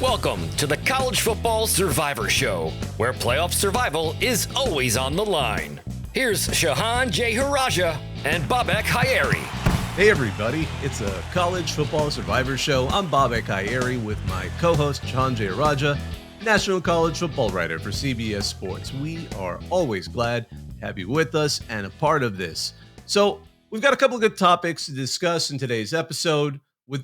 Welcome to the College Football Survivor Show, where playoff survival is always on the line. Here's Shehan Jeyarajah and Bobak Hayeri. Hey everybody, it's a College Football Survivor Show. I'm Bobak Hayeri with my co-host Shehan Jeyarajah, national college football writer for CBS Sports. We are always glad to have you with us and a part of this. So we've got a couple of good topics to discuss in today's episode, with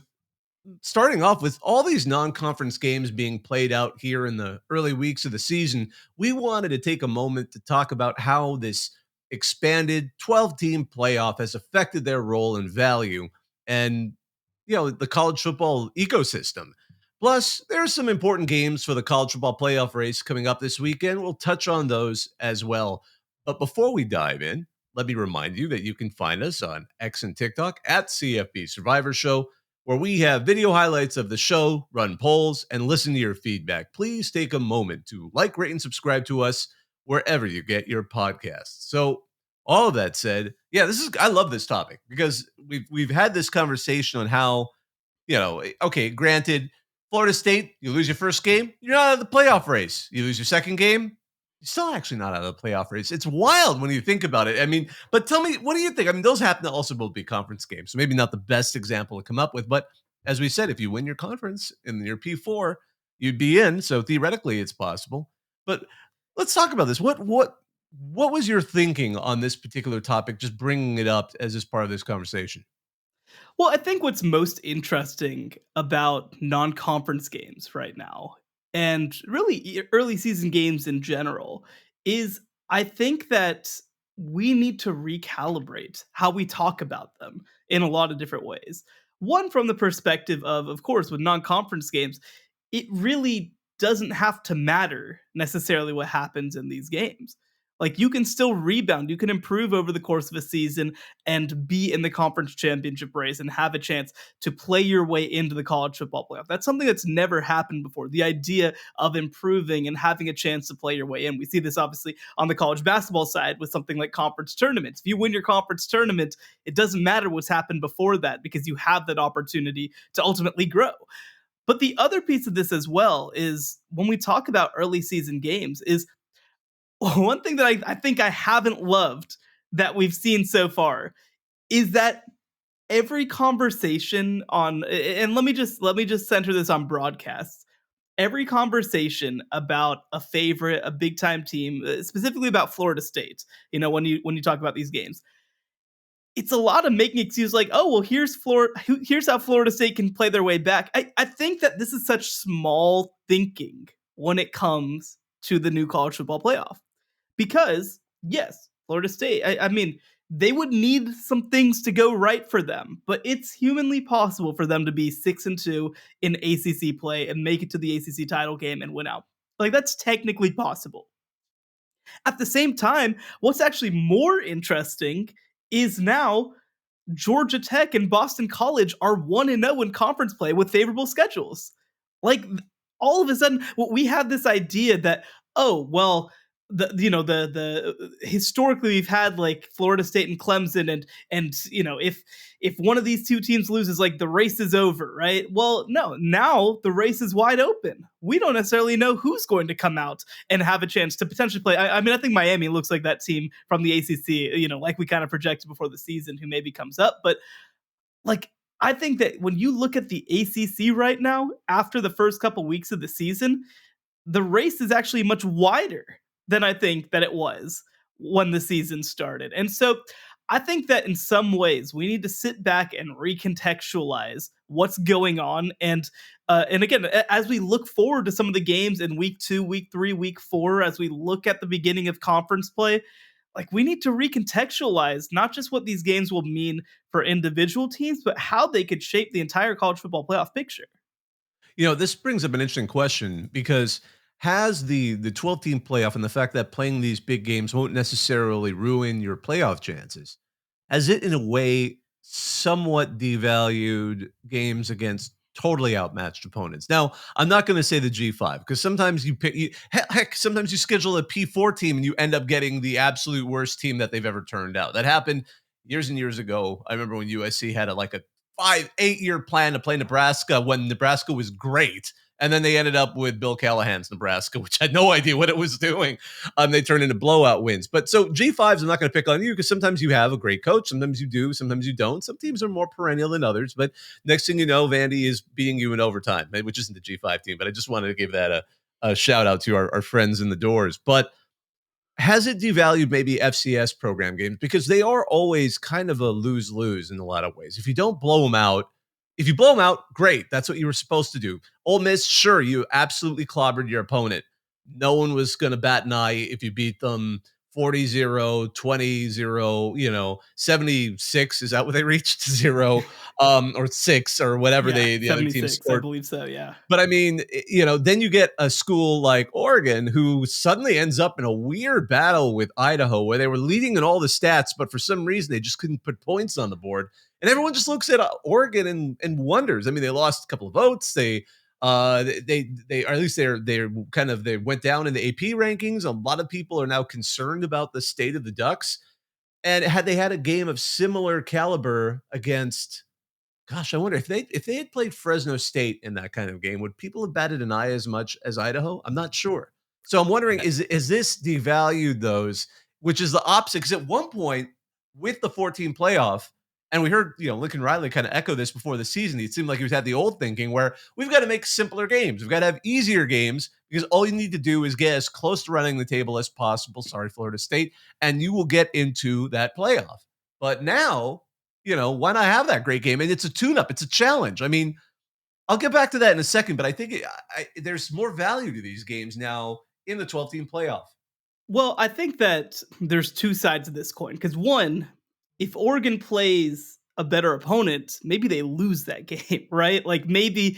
starting off with all these non-conference games being played out here in the early weeks of the season. We wanted to take a moment to talk about how this expanded 12-team playoff has affected their role and value and, the college football ecosystem. Plus, there are some important games for the college football playoff race coming up this weekend. We'll touch on those as well. But before we dive in, let me remind you that you can find us on X and TikTok at CFP Survivor Show, where we have video highlights of the show, run polls, and listen to your feedback. Please take a moment to like, rate, and subscribe to us wherever you get your podcasts. So, all of that said, I love this topic because we've had this conversation on how, okay, granted, Florida State, you lose your first game, you're not out of the playoff race. You lose your second game, you're still actually not out of the playoff race. It's wild when you think about it. I mean, but tell me, what do you think? I mean, those happen to also both be conference games, so maybe not the best example to come up with. But as we said, if you win your conference in your P4, you'd be in. So theoretically, it's possible. But let's talk about this. What was your thinking on this particular topic? Just bringing it up as this part of this conversation. Well, I think what's most interesting about non-conference games right now, and really early season games in general, is I think that we need to recalibrate how we talk about them in a lot of different ways. One, from the perspective of course, with non-conference games, it really doesn't have to matter necessarily what happens in these games. Like, you can still rebound, you can improve over the course of a season and be in the conference championship race and have a chance to play your way into the college football playoff. That's something that's never happened before. The idea of improving and having a chance to play your way in. We see this obviously on the college basketball side with something like conference tournaments. If you win your conference tournament, it doesn't matter what's happened before that because you have that opportunity to ultimately grow. But the other piece of this as well is when we talk about early season games is one thing that I think I haven't loved that we've seen so far is that every conversation on, and let me just center this on broadcasts. Every conversation about a favorite, a big time team, specifically about Florida State, when you talk about these games, it's a lot of making excuses like, oh, well, here's how Florida State can play their way back. I think that this is such small thinking when it comes to the new college football playoff. Because, yes, Florida State, I mean, they would need some things to go right for them, but it's humanly possible for them to be 6-2 in ACC play and make it to the ACC title game and win out. Like, that's technically possible. At the same time, what's actually more interesting is now Georgia Tech and Boston College are 1-0 in conference play with favorable schedules. Like, all of a sudden, we have this idea that, oh, well, the historically we've had like Florida State and Clemson and if one of these two teams loses, like, the race is over, right? Well, no, now the race is wide open. We don't necessarily know who's going to come out and have a chance to potentially play. I mean, I think Miami looks like that team from the ACC, like we kind of projected before the season, who maybe comes up. But like, I think that when you look at the ACC right now, after the first couple weeks of the season, the race is actually much wider than I think that it was when the season started. And so I think that in some ways we need to sit back and recontextualize what's going on. And again, as we look forward to some of the games in week 2, week 3, week 4, as we look at the beginning of conference play, like, we need to recontextualize not just what these games will mean for individual teams, but how they could shape the entire college football playoff picture. This brings up an interesting question because has the 12-team playoff and the fact that playing these big games won't necessarily ruin your playoff chances, has it in a way somewhat devalued games against totally outmatched opponents? Now, I'm not going to say the G5 because sometimes sometimes you schedule a P4 team and you end up getting the absolute worst team that they've ever turned out. That happened years and years ago. I remember when USC had a 5-8 year plan to play Nebraska when Nebraska was great. And then they ended up with Bill Callahan's Nebraska, which had no idea what it was doing. They turned into blowout wins. But so G5s, I'm not going to pick on you because sometimes you have a great coach. Sometimes you do. Sometimes you don't. Some teams are more perennial than others. But next thing you know, Vandy is beating you in overtime, which isn't the G5 team. But I just wanted to give that a shout out to our friends in the doors. But has it devalued maybe FCS program games? Because they are always kind of a lose-lose in a lot of ways. If you don't blow them out, if you blow them out, great. That's what you were supposed to do. Ole Miss, sure, you absolutely clobbered your opponent. No one was going to bat an eye if you beat them 40-0, 20-0, 76. Is that what they reached? 0 or 6 or whatever the other team scored. I believe so, yeah. But I mean, then you get a school like Oregon who suddenly ends up in a weird battle with Idaho where they were leading in all the stats, but for some reason they just couldn't put points on the board. And everyone just looks at Oregon and wonders. I mean, they lost a couple of votes. They or at least they went down in the AP rankings. A lot of people are now concerned about the state of the Ducks. And had they had a game of similar caliber against, gosh, I wonder if they had played Fresno State in that kind of game, would people have batted an eye as much as Idaho? I'm not sure. So I'm wondering, is this devalued those, which is the opposite? Because at one point with the 14 playoff, and we heard, Lincoln Riley kind of echo this before the season. It seemed like he had the old thinking where we've got to make simpler games. We've got to have easier games because all you need to do is get as close to running the table as possible. Sorry, Florida State. And you will get into that playoff. But now, why not have that great game? And it's a tune-up. It's a challenge. I mean, I'll get back to that in a second, but I think there's more value to these games now in the 12-team playoff. Well, I think that there's two sides of this coin. Because one, if Oregon plays a better opponent, maybe they lose that game, right? Like maybe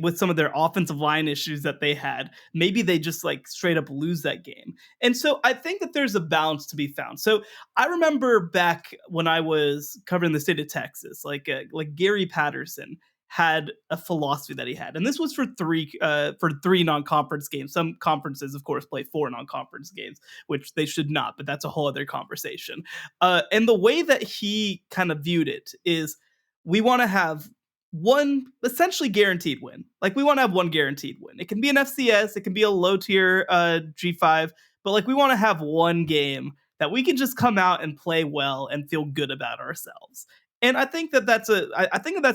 with some of their offensive line issues that they had, maybe they just like straight up lose that game. And so I think that there's a balance to be found. So I remember back when I was covering the state of Texas, like Gary Patterson had a philosophy that he had, and this was for three non-conference games. Some conferences, of course, play 4 non-conference games, which they should not, but that's a whole other conversation. And the way that he kind of viewed it is, we want to have one essentially guaranteed win. Like we want to have one guaranteed win. It can be an FCS, it can be a low tier G5, but like we want to have one game that we can just come out and play well and feel good about ourselves. And I think that's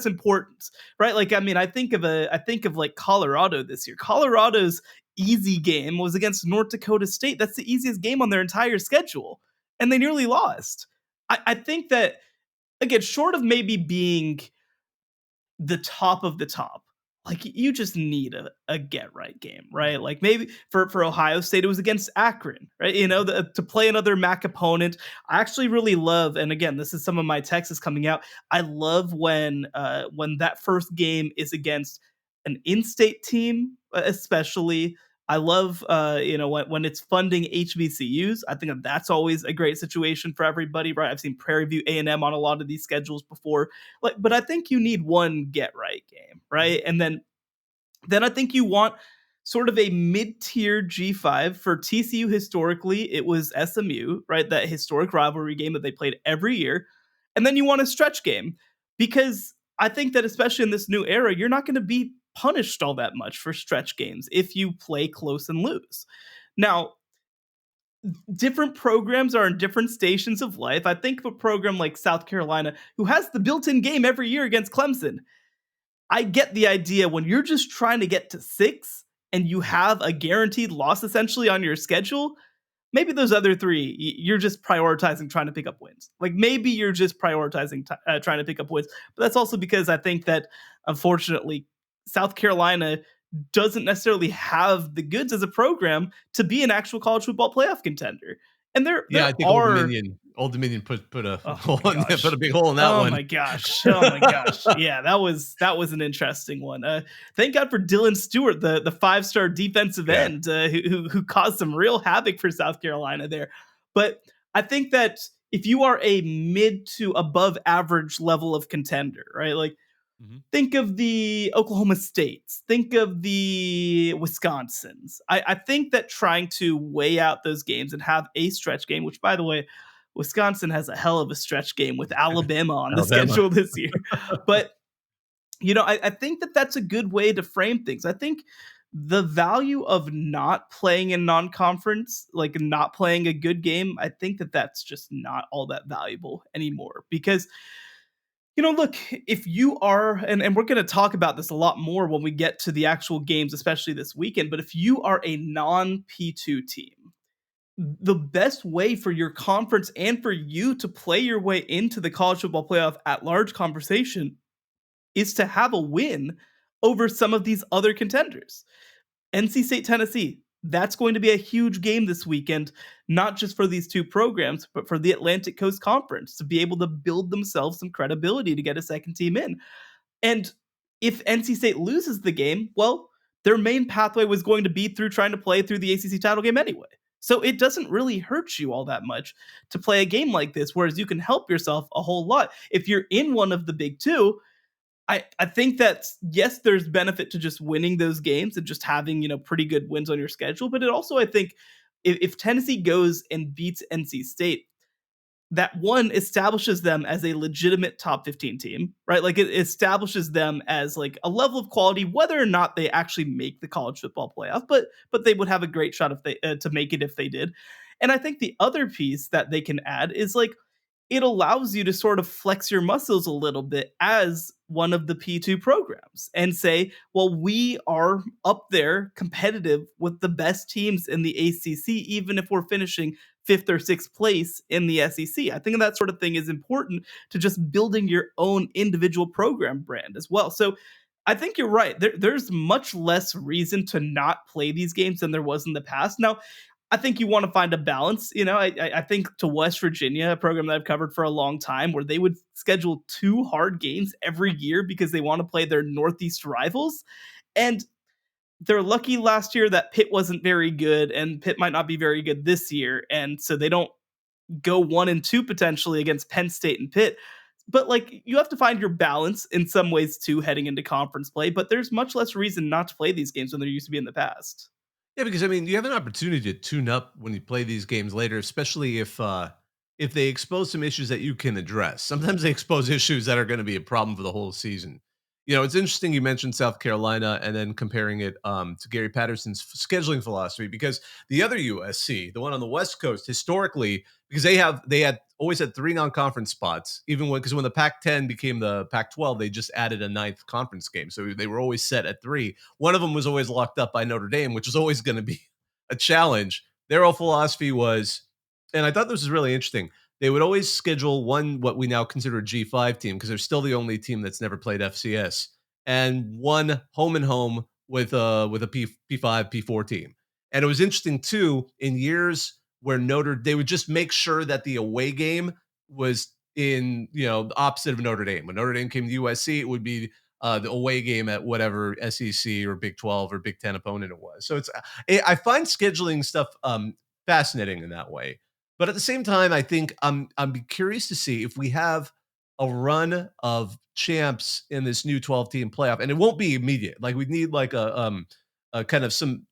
important, right? Like, I mean, I think of like Colorado this year. Colorado's easy game was against North Dakota State. That's the easiest game on their entire schedule, and they nearly lost. I think that, again, short of maybe being the top of the top, like you just need a get right game, right? Like maybe for Ohio State, it was against Akron, right? To play another MAC opponent. I actually really love, and again, this is some of my Texas coming out. I love when that first game is against an in-state team, especially. I love, when it's funding HBCUs. I think that's always a great situation for everybody, right? I've seen Prairie View A&M on a lot of these schedules before, but I think you need one get right game, right? And then I think you want sort of a mid-tier G5 for TCU. Historically, it was SMU, right? That historic rivalry game that they played every year. And then you want a stretch game, because I think that especially in this new era, you're not going to be punished all that much for stretch games if you play close and lose. Now, different programs are in different stations of life. I think of a program like South Carolina, who has the built-in game every year against Clemson. I get the idea when you're just trying to get to 6 and you have a guaranteed loss essentially on your schedule. Maybe those other 3, you're just prioritizing trying to pick up wins. Like maybe you're just prioritizing trying to pick up wins. But that's also because I think that, unfortunately, South Carolina doesn't necessarily have the goods as a program to be an actual college football playoff contender. And I think Old Dominion put a put a big hole in that one. Oh my gosh! Yeah, that was an interesting one. Thank God for Dylan Stewart, the 5-star defensive end, who caused some real havoc for South Carolina there. But I think that if you are a mid to above average level of contender, right? Like, think of the Oklahoma States, think of the Wisconsins. I think that trying to weigh out those games and have a stretch game, which, by the way, Wisconsin has a hell of a stretch game with Alabama on the schedule this year. But I think that that's a good way to frame things. I think the value of not playing in non-conference, like not playing a good game, I think that that's just not all that valuable anymore because look, if you are, and we're going to talk about this a lot more when we get to the actual games, especially this weekend, but if you are a non P2 team, the best way for your conference and for you to play your way into the college football playoff at large conversation is to have a win over some of these other contenders. NC State, Tennessee, that's going to be a huge game this weekend, not just for these two programs, but for the Atlantic Coast Conference to be able to build themselves some credibility to get a second team in. And if NC State loses the game, well, their main pathway was going to be through trying to play through the ACC title game anyway. So it doesn't really hurt you all that much to play a game like this, whereas you can help yourself a whole lot. If you're in one of the big two, I think that yes, there's benefit to just winning those games and just having, pretty good wins on your schedule. But it also, I think, if Tennessee goes and beats NC State, that one establishes them as a legitimate top 15 team, right? Like it establishes them as like a level of quality, whether or not they actually make the college football playoff, but they would have a great shot if they to make it if they did. And I think the other piece that they can add is like it allows you to sort of flex your muscles a little bit as one of the P2 programs and say, well, we are up there competitive with the best teams in the ACC, even if we're finishing fifth or sixth place in the SEC. I think that sort of thing is important to just building your own individual program brand as well. So I think you're right. There's much less reason to not play these games than there was in the past. Now, I think you want to find a balance. I think to West Virginia, a program that I've covered for a long time, where they would schedule 2 hard games every year because they want to play their Northeast rivals. And they're lucky last year that Pitt wasn't very good, and Pitt might not be very good this year. And so they don't go 1-2 potentially against Penn State and Pitt. But like you have to find your balance in some ways too heading into conference play. But there's much less reason not to play these games than there used to be in the past. Yeah, because I mean, you have an opportunity to tune up when you play these games later, especially if they expose some issues that you can address. Sometimes they expose issues that are going to be a problem for the whole season. It's interesting you mentioned South Carolina and then comparing it to Gary Patterson's scheduling philosophy because the other USC, the one on the West Coast, historically, because they had always had 3 non-conference spots, even when the Pac-10 became the Pac-12, they just added a 9th conference game, so they were always set at 3. One of them was always locked up by Notre Dame, which was always going to be a challenge. Their whole philosophy was, and I thought this was really interesting. They would always schedule one, what we now consider a G5 team, because they're still the only team that's never played FCS, and one home and home with a P5, P4 team. And it was interesting too, in years where they would just make sure that the away game was in, the opposite of Notre Dame. When Notre Dame came to USC, it would be the away game at whatever SEC or Big 12 or Big 10 opponent it was. So I find scheduling stuff fascinating in that way. But at the same time, I think I'm curious to see if we have a run of champs in this new 12-team playoff, and it won't be immediate. Like we need like a kind of some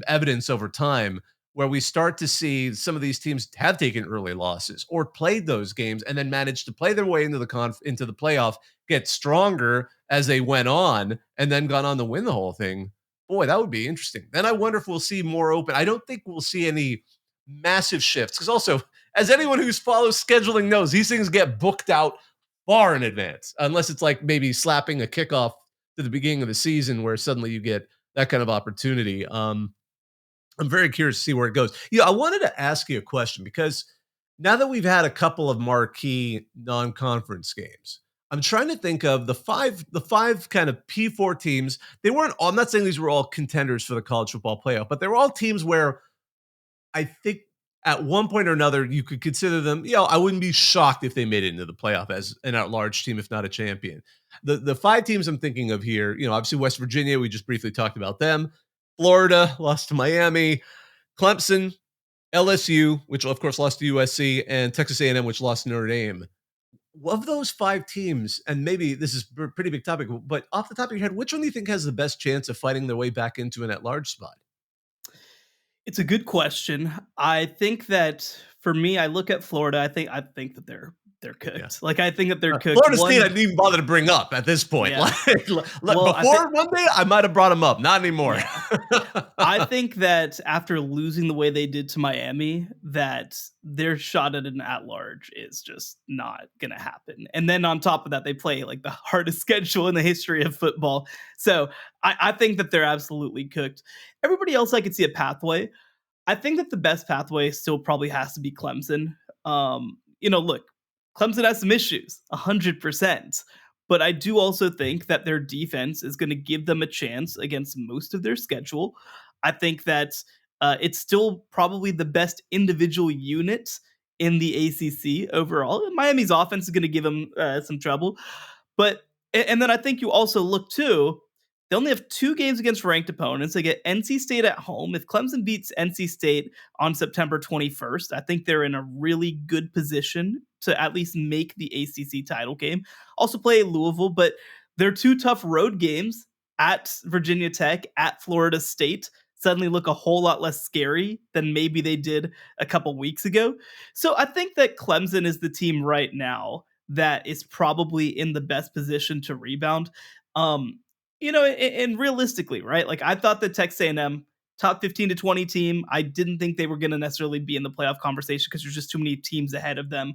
evidence over time where we start to see some of these teams have taken early losses or played those games and then managed to play their way into the playoff, get stronger as they went on, and then gone on to win the whole thing. Boy, that would be interesting. Then I wonder if we'll see more open. I don't think we'll see any massive shifts because also, as anyone who's follows scheduling knows, these things get booked out far in advance, unless it's like maybe slapping a kickoff to the beginning of the season where suddenly you get that kind of opportunity. I'm very curious to see where it goes. I wanted to ask you a question because now that we've had a couple of marquee non-conference games, I'm trying to think of the five kind of P4 teams. I'm not saying these were all contenders for the college football playoff, but they were all teams where I think at one point or another, you could consider them, I wouldn't be shocked if they made it into the playoff as an at-large team, if not a champion. The 5 teams I'm thinking of here, obviously West Virginia, we just briefly talked about them. Florida lost to Miami, Clemson, LSU, which of course lost to USC, and Texas A&M, which lost to Notre Dame. Of those 5 teams, and maybe this is a pretty big topic, but off the top of your head, which one do you think has the best chance of fighting their way back into an at-large spot? It's a good question. I think that for me, I look at Florida. I think that they're they're Yeah. cooked. Like, I think that they're cooked. Florida State, I didn't even bother to bring up at this point. Yeah. Well, Before Monday, I might have brought them up. Not anymore. Yeah. I think that after losing the way they did to Miami, that their shot at an at-large is just not gonna happen. And then on top of that, they play like the hardest schedule in the history of football. So I think that they're absolutely cooked. Everybody else, I could see a pathway. I think that the best pathway still probably has to be Clemson. Look, Clemson has some issues, 100%. But I do also think that their defense is going to give them a chance against most of their schedule. I think that it's still probably the best individual unit in the ACC overall. Miami's offense is going to give them some trouble. But and then I think you also look too. They only have 2 games against ranked opponents. They get NC State at home. If Clemson beats NC State on September 21st, I think they're in a really good position to at least make the ACC title game. Also play Louisville, but their 2 tough road games at Virginia Tech, at Florida State, suddenly look a whole lot less scary than maybe they did a couple weeks ago. So I think that Clemson is the team right now that is probably in the best position to rebound. And realistically, right? Like I thought that Texas A&M top 15 to 20 team. I didn't think they were going to necessarily be in the playoff conversation because there's just too many teams ahead of them.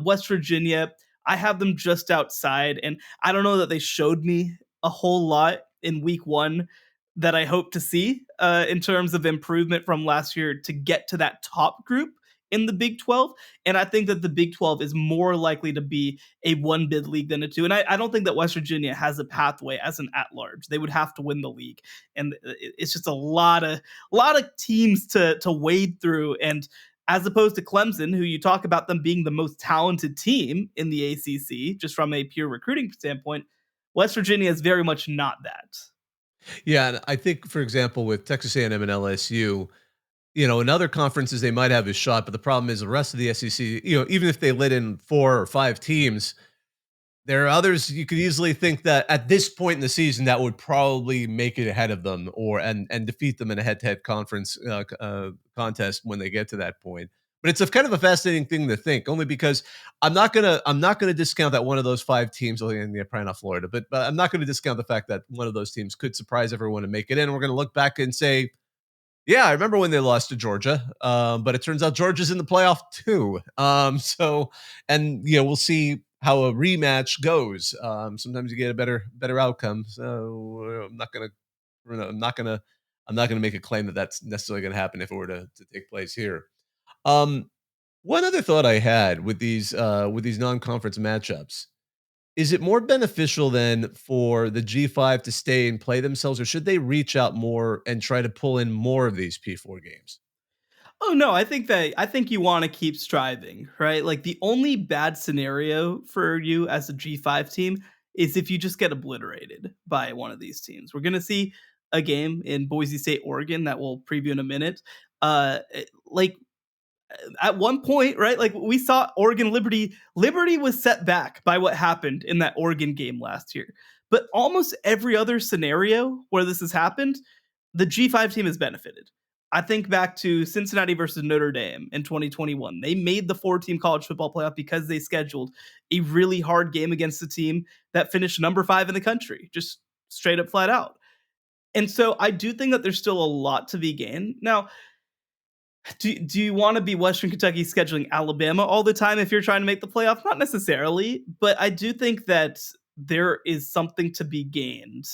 West Virginia, I have them just outside, and I don't know that they showed me a whole lot in week 1 that I hope to see in terms of improvement from last year to get to that top group in the Big 12. And I think that the Big 12 is more likely to be a 1-bid league than a 2. And I don't think that West Virginia has a pathway as an at-large. They would have to win the league. And it's just a lot of teams to wade through. And as opposed to Clemson, who you talk about them being the most talented team in the ACC, just from a pure recruiting standpoint, West Virginia is very much not that. Yeah, and I think, for example, with Texas A&M and LSU, in other conferences they might have a shot, but the problem is the rest of the SEC, even if they let in 4 or 5 teams, there are others you could easily think that at this point in the season that would probably make it ahead of them and defeat them in a head-to-head conference contest when they get to that point. But it's a kind of a fascinating thing to think, only because I'm not gonna discount that one of those 5 teams, and probably not Florida, but I'm not going to discount the fact that one of those teams could surprise everyone and make it in. We're going to look back and say, yeah, I remember when they lost to Georgia, but it turns out Georgia's in the playoff too. We'll see how a rematch goes. Sometimes you get a better outcome. So I'm not gonna make a claim that that's necessarily going to happen if it were to take place here. One other thought I had with these non-conference matchups. Is it more beneficial then for the G5 to stay and play themselves, or should they reach out more and try to pull in more of these P4 games? Oh no, I think you want to keep striving, right? Like the only bad scenario for you as a G5 team is if you just get obliterated by one of these teams. We're going to see a game in Boise State, Oregon that we'll preview in a minute. Like at one point, right? Like we saw Oregon Liberty. Liberty was set back by what happened in that Oregon game last year. But almost every other scenario where this has happened, the G5 team has benefited. I think back to Cincinnati versus Notre Dame in 2021. They made the 4-team college football playoff because they scheduled a really hard game against a team that finished number 5 in the country, just straight up flat out. And so I do think that there's still a lot to be gained. Now, do you want to be Western Kentucky scheduling Alabama all the time if you're trying to make the playoff? Not necessarily, but I do think that there is something to be gained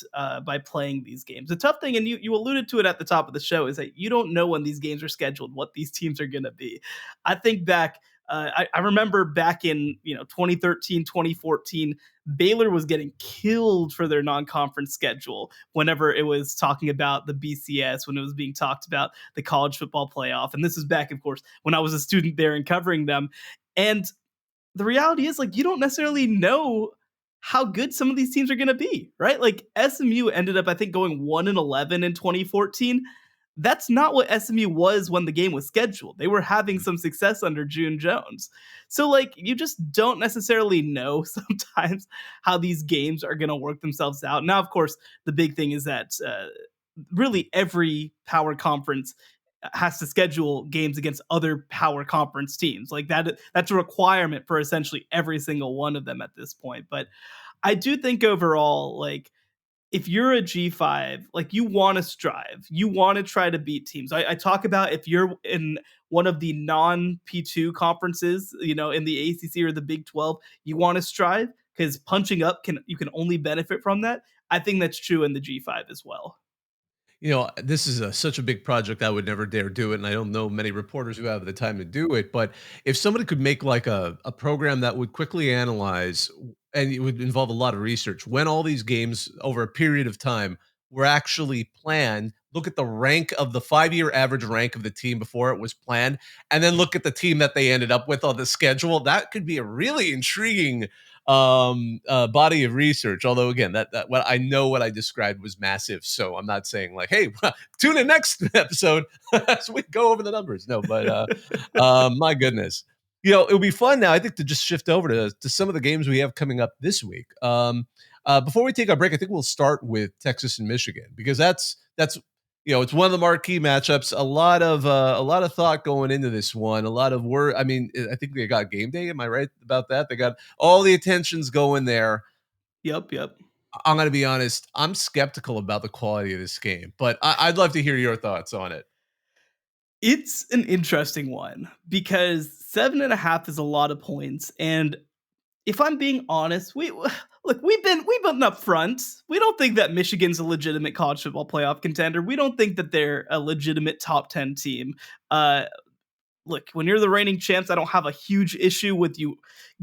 by playing these games. The tough thing, and you alluded to it at the top of the show, is that you don't know when these games are scheduled, what these teams are going to be. I think back, I remember back in 2013, 2014, Baylor was getting killed for their non-conference schedule whenever it was talking about the BCS, when it was being talked about the college football playoff. And this is back, of course, when I was a student there and covering them. And the reality is, like, you don't necessarily know how good some of these teams are going to be, right? Like SMU ended up, I think, going 1-11 in 2014. That's not what SMU was when the game was scheduled. They were having some success under June Jones. So, like, you just don't necessarily know sometimes how these games are going to work themselves out. Now, of course, the big thing is that really every power conference has to schedule games against other power conference teams. Like that's a requirement for essentially every single one of them at this point. But I do think overall, like, if you're a G5, like, you want to strive, you want to try to beat teams. I talk about if you're in one of the non P2 conferences, in the ACC or the Big 12, you want to strive because punching up you can only benefit from that. I think that's true in the G5 as well. This is such a big project. I would never dare do it, and I don't know many reporters who have the time to do it. But if somebody could make like a program that would quickly analyze, and it would involve a lot of research, when all these games over a period of time were actually planned, look at the rank of the 5-year average rank of the team before it was planned, and then look at the team that they ended up with on the schedule, that could be a really intriguing body of research. Although again, that what I know what I described was massive, so I'm not saying like, hey, tune in next episode as we go over the numbers. No, but my goodness, it would be fun now, I think, to just shift over to some of the games we have coming up this week. Before we take our break, I think we'll start with Texas and Michigan, because that's it's one of the marquee matchups. A lot of thought going into this one. A lot of work. I mean, I think they got game day. Am I right about that? They got all the attentions going there. Yep. I'm going to be honest. I'm skeptical about the quality of this game, but I'd love to hear your thoughts on it. It's an interesting one because 7.5 is a lot of points, and if I'm being honest, we've been up front. We don't think that Michigan's a legitimate college football playoff contender. We don't think that they're a legitimate top 10 team. Look, when you're the reigning champs, I don't have a huge issue with you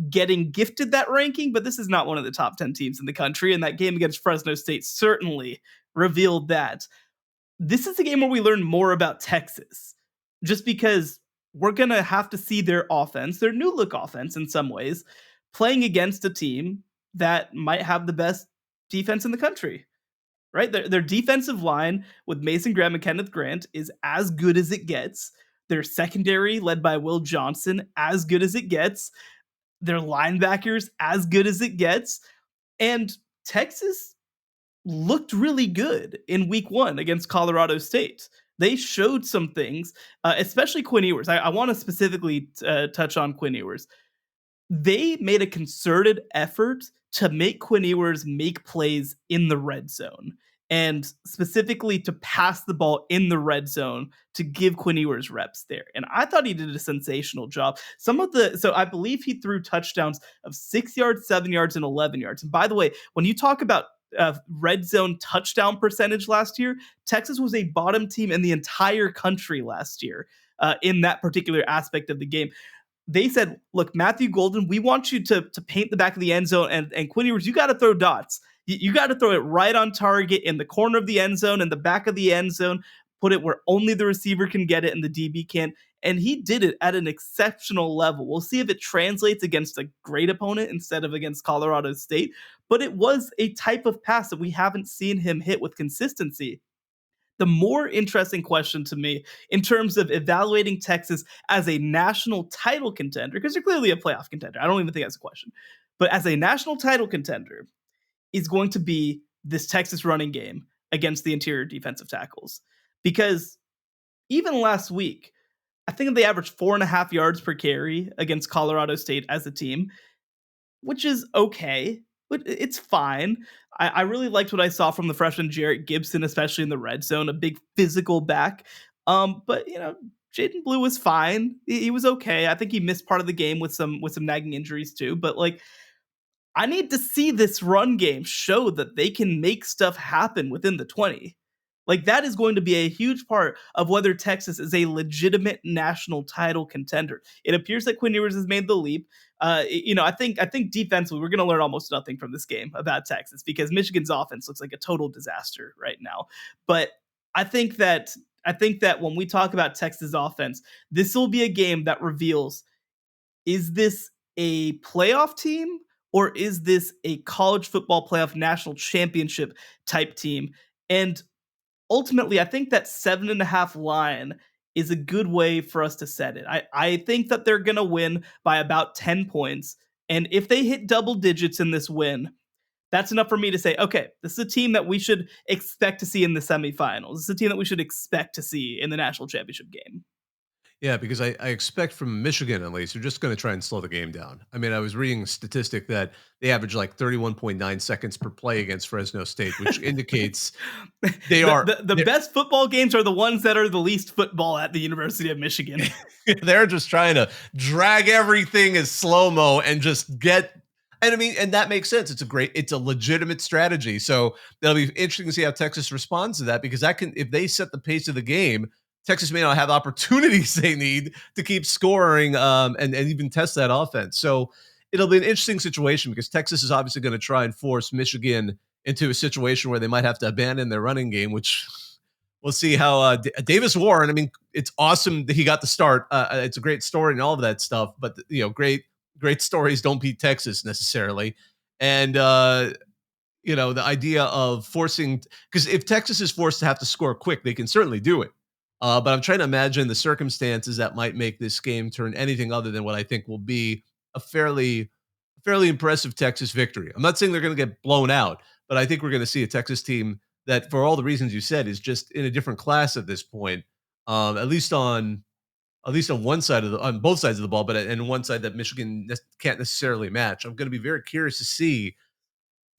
getting gifted that ranking, but this is not one of the top 10 teams in the country, and that game against Fresno State certainly revealed that. This is a game where we learn more about Texas, just because we're going to have to see their offense, their new look offense in some ways, playing against a team that might have the best defense in the country, right? Their defensive line with Mason Graham and Kenneth Grant is as good as it gets. Their secondary, led by Will Johnson, as good as it gets. Their linebackers, as good as it gets. And Texas looked really good in week 1 against Colorado State. They showed some things, especially Quinn Ewers. I want to specifically touch on Quinn Ewers. They made a concerted effort to make Quinn Ewers make plays in the red zone, and specifically to pass the ball in the red zone to give Quinn Ewers reps there. And I thought he did a sensational job. So I believe he threw touchdowns of 6 yards, 7 yards, and 11 yards. And by the way, when you talk about red zone touchdown percentage last year, Texas was a bottom team in the entire country last year in that particular aspect of the game. They said, look, Matthew Golden, we want you to paint the back of the end zone, and Quinn Ewers, you got to throw dots. You got to throw it right on target in the corner of the end zone, in the back of the end zone, put it where only the receiver can get it and the DB can't. And he did it at an exceptional level. We'll see if it translates against a great opponent instead of against Colorado State. But it was a type of pass that we haven't seen him hit with consistency. The more interesting question to me in terms of evaluating Texas as a national title contender, because they're clearly a playoff contender, I don't even think that's a question, but as a national title contender, is going to be this Texas running game against the interior defensive tackles. Because even last week, I think they averaged 4.5 yards per carry against Colorado State as a team, which is okay, but it's fine. I really liked what I saw from the freshman Jarrett Gibson, especially in the red zone, a big physical back. But Jaden Blue was fine. He was okay. I think he missed part of the game with some nagging injuries too. But like, I need to see this run game show that they can make stuff happen within the 20. Like, that is going to be a huge part of whether Texas is a legitimate national title contender. It appears that Quinn Ewers has made the leap. I think defensively, we're going to learn almost nothing from this game about Texas, because Michigan's offense looks like a total disaster right now. But I think that when we talk about Texas offense, this will be a game that reveals, is this a playoff team or is this a college football playoff national championship type team? And ultimately, I think that 7.5 line is a good way for us to set it. I think that they're going to win by about 10 points. And if they hit double digits in this win, that's enough for me to say, okay, this is a team that we should expect to see in the semifinals. This is a team that we should expect to see in the national championship game. Yeah, because I expect from Michigan, at least, they're just going to try and slow the game down. I mean, I was reading a statistic that they average like 31.9 seconds per play against Fresno State, which indicates they are The best football games are the ones that are the least football at the University of Michigan. they're just trying to drag everything as slow-mo and just get. And I mean, and that makes sense. It's a legitimate strategy. So that'll be interesting to see how Texas responds to that, because if they set the pace of the game, Texas may not have opportunities they need to keep scoring and even test that offense. So it'll be an interesting situation, because Texas is obviously going to try and force Michigan into a situation where they might have to abandon their running game, which we'll see how Davis Warren. I mean, it's awesome that he got the start. It's a great story and all of that stuff, but great stories don't beat Texas necessarily. And the idea of forcing, because if Texas is forced to have to score quick, they can certainly do it. But I'm trying to imagine the circumstances that might make this game turn anything other than what I think will be a fairly impressive Texas victory. I'm not saying they're going to get blown out, but I think we're going to see a Texas team that, for all the reasons you said, is just in a different class at this point. At least on one side on both sides of the ball, but and one side that Michigan can't necessarily match. I'm going to be very curious to see.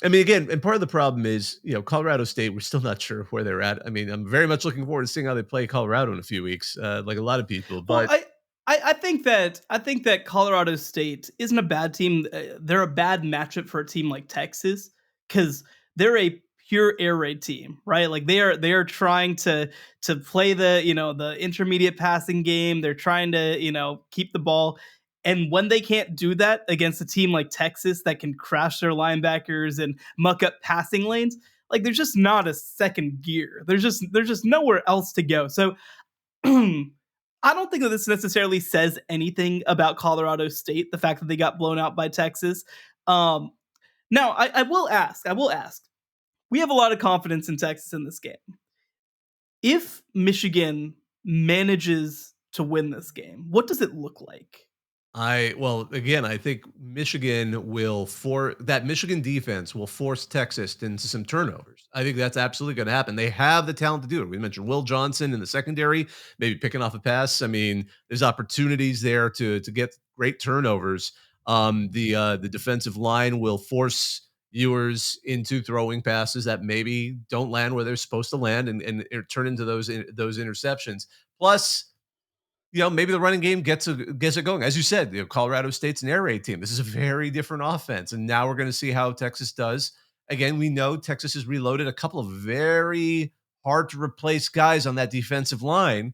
I mean, again, and part of the problem is, Colorado State, we're still not sure where they're at. I mean, I'm very much looking forward to seeing how they play Colorado in a few weeks, like a lot of people. But Well, I think that Colorado State isn't a bad team. They're a bad matchup for a team like Texas, because they're a pure air raid team, right? Like they are trying to play the intermediate passing game. They're trying to keep the ball. And when they can't do that against a team like Texas that can crash their linebackers and muck up passing lanes, like there's just not a second gear. There's just nowhere else to go. So I don't think that this necessarily says anything about Colorado State, the fact that they got blown out by Texas. Now, I will ask. We have a lot of confidence in Texas in this game. If Michigan manages to win this game, what does it look like? Again, I think Michigan that Michigan defense will force Texas into some turnovers. I think that's absolutely going to happen. They have the talent to do it. We mentioned Will Johnson in the secondary, maybe picking off a pass. I mean, there's opportunities there to get great turnovers. The defensive line will force Ewers into throwing passes that maybe don't land where they're supposed to land and turn into those interceptions. Plus, maybe the running game gets it going. As you said, Colorado State's an air raid team. This is a very different offense. And now we're going to see how Texas does. Again, we know Texas has reloaded a couple of very hard to replace guys on that defensive line.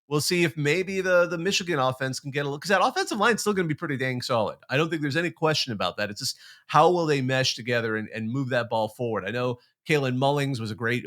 We'll see if maybe the Michigan offense can get a look, because that offensive line is still going to be pretty dang solid. I don't think there's any question about that. It's just how will they mesh together and move that ball forward. I know Kalen Mullings was a great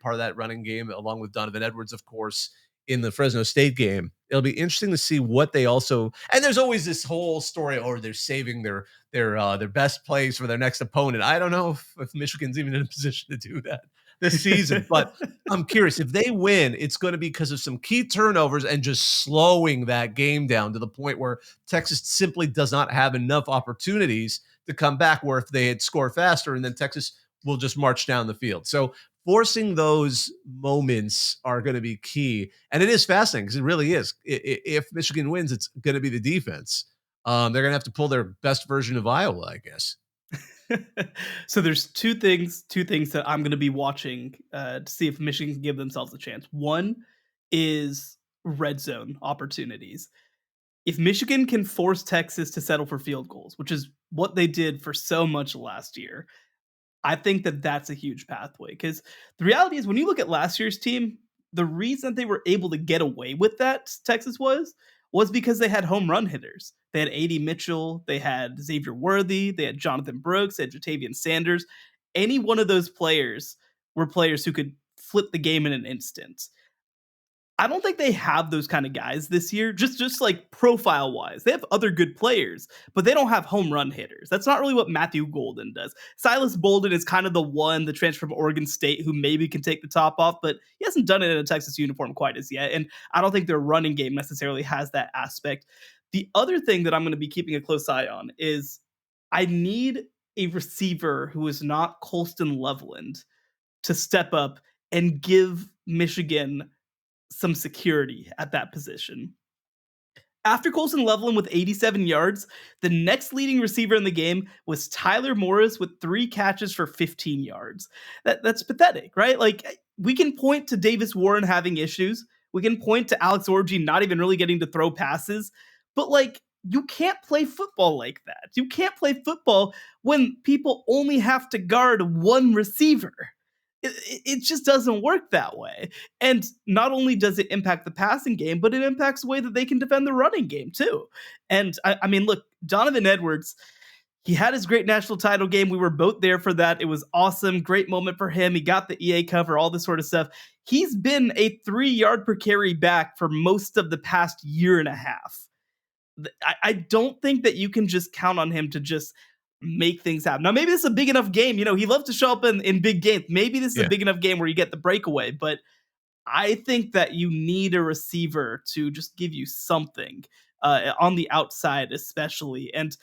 part of that running game, along with Donovan Edwards, of course, in the Fresno State game. It'll be interesting to see what they also, and there's always this whole story, they're saving their best plays for their next opponent. I don't know if Michigan's even in a position to do that this season, but I'm curious. If they win, it's going to be because of some key turnovers and just slowing that game down to the point where Texas simply does not have enough opportunities to come back, where if they had scored faster, and then Texas will just march down the field. So forcing those moments are going to be key. And it is fascinating, because it really is. If Michigan wins, it's going to be the defense. They're going to have to pull their best version of Iowa, I guess. So there's two things that I'm going to be watching to see if Michigan can give themselves a chance. One is red zone opportunities. If Michigan can force Texas to settle for field goals, which is what they did for so much last year, I think that that's a huge pathway, because the reality is, when you look at last year's team, the reason they were able to get away with that, Texas was because they had home run hitters. They had A.D. Mitchell, they had Xavier Worthy, they had Jonathan Brooks, they had Jatavian Sanders. Any one of those players were players who could flip the game in an instant. I don't think they have those kind of guys this year, just like profile wise. They have other good players, but they don't have home run hitters. That's not really what Matthew Golden does. Silas Bolden is kind of the transfer from Oregon State, who maybe can take the top off, but he hasn't done it in a Texas uniform quite as yet. And I don't think their running game necessarily has that aspect. The other thing that I'm going to be keeping a close eye on is I need a receiver who is not Colston Loveland to step up and give Michigan some security at that position. After Colston Loveland with 87 yards, the next leading receiver in the game was Tyler Morris with 3 catches for 15 yards. That's pathetic, right? Like, we can point to Davis Warren having issues. We can point to Alex Orji not even really getting to throw passes. But, like, you can't play football like that. You can't play football when people only have to guard one receiver. It just doesn't work that way. And not only does it impact the passing game, but it impacts the way that they can defend the running game too. And I mean, look, Donovan Edwards, he had his great national title game. We were both there for that. It was awesome. Great moment for him. He got the EA cover, all this sort of stuff. He's been a 3-yard per carry back for most of the past year and a half. I don't think that you can just count on him to just make things happen. Now, maybe this is a big enough game. You know, he loves to show up in big games. Maybe this is a big enough game where you get the breakaway, but I think that you need a receiver to just give you something on the outside, especially. And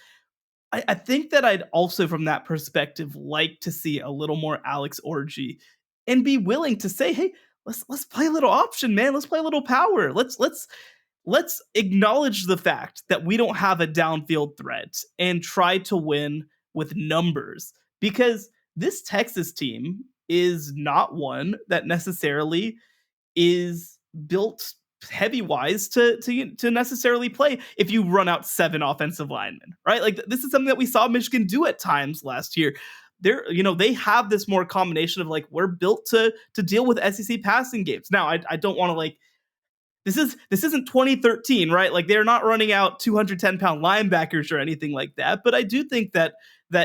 I think that I'd also, from that perspective, like to see a little more Alex Orji and be willing to say, hey, let's play a little option, man. Let's play a little power. Let's acknowledge the fact that we don't have a downfield threat and try to win with numbers, because this Texas team is not one that necessarily is built heavy-wise to necessarily play if you run out 7 offensive linemen, right? Like, this is something that we saw Michigan do at times last year. They have this more combination of, like, we're built to deal with SEC passing games. Now, I don't want to, like, this isn't 2013, right? Like, they're not running out 210-pound linebackers or anything like that. But I do think that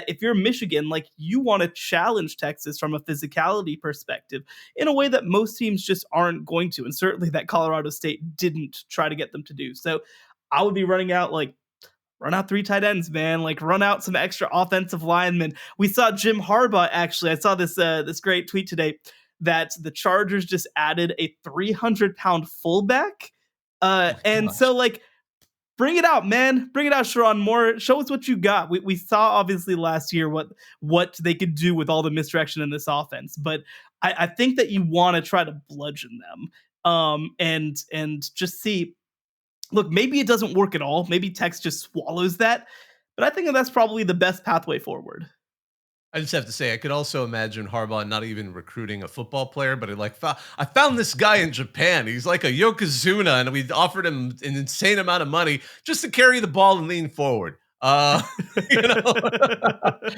if you're Michigan, like, you want to challenge Texas from a physicality perspective in a way that most teams just aren't going to, and certainly that Colorado State didn't try to get them to do. So I would be run out 3 tight ends, man. Like, run out some extra offensive linemen. We saw Jim Harbaugh, actually. I saw this great tweet today that the Chargers just added a 300-pound fullback. So, like, bring it out, man. Bring it out, Sharon Moore. Show us what you got. We saw, obviously, last year what they could do with all the misdirection in this offense. But I think that you want to try to bludgeon them and just see, look, maybe it doesn't work at all. Maybe Tex just swallows that. But I think that that's probably the best pathway forward. I just have to say, I could also imagine Harbaugh not even recruiting a football player, but I found this guy in Japan. He's like a Yokozuna, and we offered him an insane amount of money just to carry the ball and lean forward.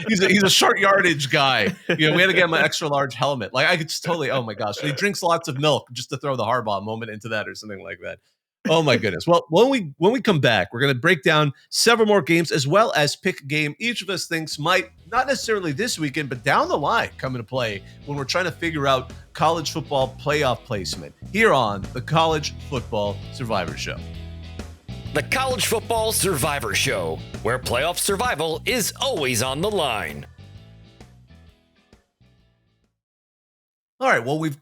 He's a short yardage guy. We had to get him an extra large helmet. Like, I could just totally, oh my gosh, he drinks lots of milk just to throw the Harbaugh moment into that or something like that. Oh my goodness. Well, when we come back, we're going to break down several more games as well as pick a game each of us thinks might, not necessarily this weekend, but down the line come into play when we're trying to figure out college football playoff placement here on the College Football Survivor Show. The College Football Survivor Show, where playoff survival is always on the line. All right. Well, we've